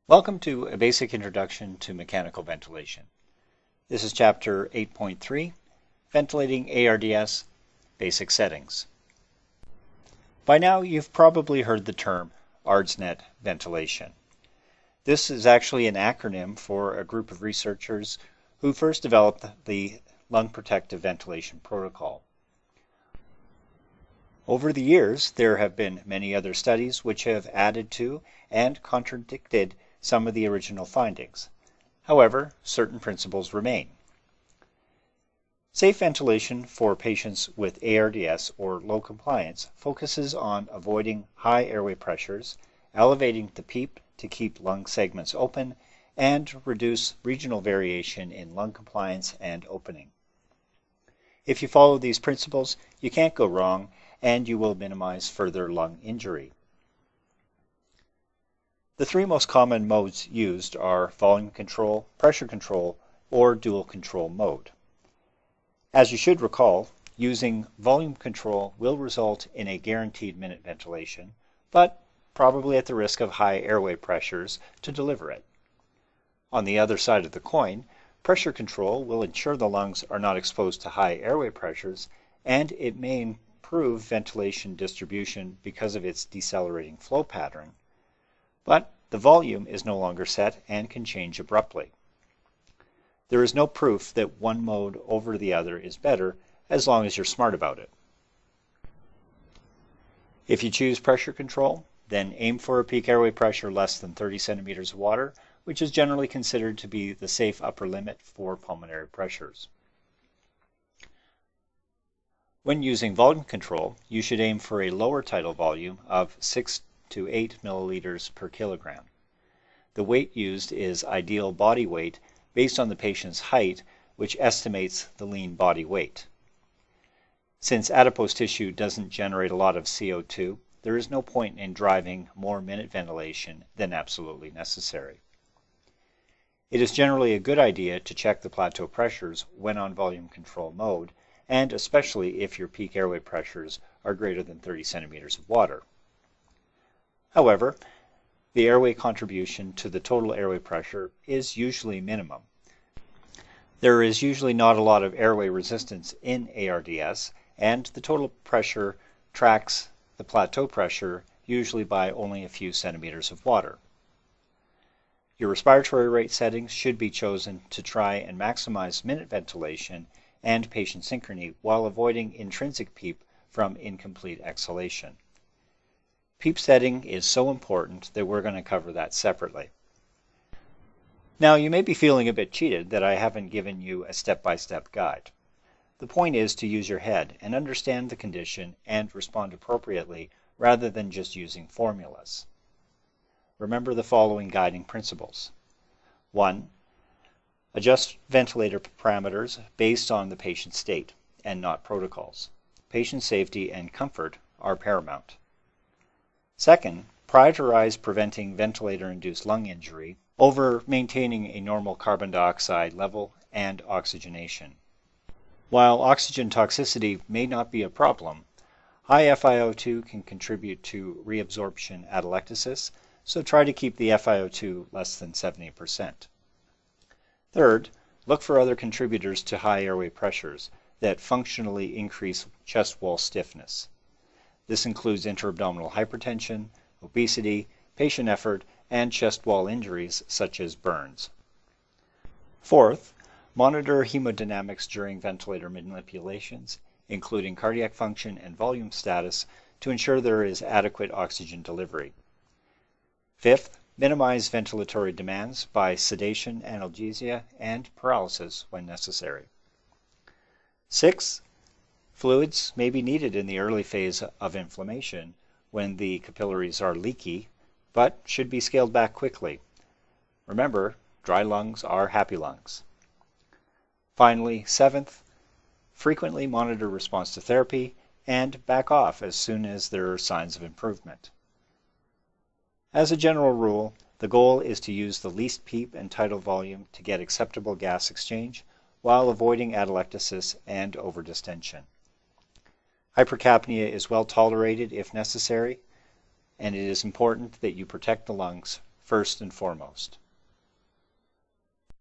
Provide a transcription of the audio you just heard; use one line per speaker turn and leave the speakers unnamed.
Welcome to A Basic Introduction to Mechanical Ventilation. This is Chapter 8.3, Ventilating ARDS, Basic Settings. By now you've probably heard the term ARDS-net ventilation. This is actually an acronym for a group of researchers who first developed the lung protective ventilation protocol. Over the years, there have been many other studies which have added to and contradicted some of the original findings. However, certain principles remain. Safe ventilation for patients with ARDS or low compliance focuses on avoiding high airway pressures, elevating the PEEP to keep lung segments open, and reduce regional variation in lung compliance and opening. If you follow these principles, you can't go wrong, and you will minimize further lung injury. The three most common modes used are volume control, pressure control, or dual control mode. As you should recall, using volume control will result in a guaranteed minute ventilation, but probably at the risk of high airway pressures to deliver it. On the other side of the coin, pressure control will ensure the lungs are not exposed to high airway pressures, and it may improve ventilation distribution because of its decelerating flow pattern. But the volume is no longer set and can change abruptly. There is no proof that one mode over the other is better as long as you're smart about it. If you choose pressure control, then aim for a peak airway pressure less than 30 centimeters of water, which is generally considered to be the safe upper limit for pulmonary pressures. When using volume control, you should aim for a lower tidal volume of 6 to 8 milliliters per kilogram. The weight used is ideal body weight based on the patient's height, which estimates the lean body weight. Since adipose tissue doesn't generate a lot of CO2, there is no point in driving more minute ventilation than absolutely necessary. It is generally a good idea to check the plateau pressures when on volume control mode, and especially if your peak airway pressures are greater than 30 centimeters of water. However, the airway contribution to the total airway pressure is usually minimum. There is usually not a lot of airway resistance in ARDS, and the total pressure tracks the plateau pressure usually by only a few centimeters of water. Your respiratory rate settings should be chosen to try and maximize minute ventilation and patient synchrony while avoiding intrinsic PEEP from incomplete exhalation. PEEP setting is so important that we're going to cover that separately. Now, you may be feeling a bit cheated that I haven't given you a step-by-step guide. The point is to use your head and understand the condition and respond appropriately rather than just using formulas. Remember the following guiding principles. 1. Adjust ventilator parameters based on the patient's state and not protocols. Patient safety and comfort are paramount. Second, prioritize preventing ventilator-induced lung injury over maintaining a normal carbon dioxide level and oxygenation. While oxygen toxicity may not be a problem, high FiO2 can contribute to reabsorption atelectasis, so try to keep the FiO2 less than 70%. Third, look for other contributors to high airway pressures that functionally increase chest wall stiffness. This includes intra-abdominal hypertension, obesity, patient effort, and chest wall injuries such as burns. Fourth, monitor hemodynamics during ventilator manipulations, including cardiac function and volume status, to ensure there is adequate oxygen delivery. Fifth, minimize ventilatory demands by sedation, analgesia, and paralysis when necessary. Sixth, fluids may be needed in the early phase of inflammation when the capillaries are leaky, but should be scaled back quickly. Remember, dry lungs are happy lungs. Finally, seventh, frequently monitor response to therapy and back off as soon as there are signs of improvement. As a general rule, the goal is to use the least PEEP and tidal volume to get acceptable gas exchange while avoiding atelectasis and overdistension. Hypercapnia is well tolerated if necessary, and it is important that you protect the lungs first and foremost.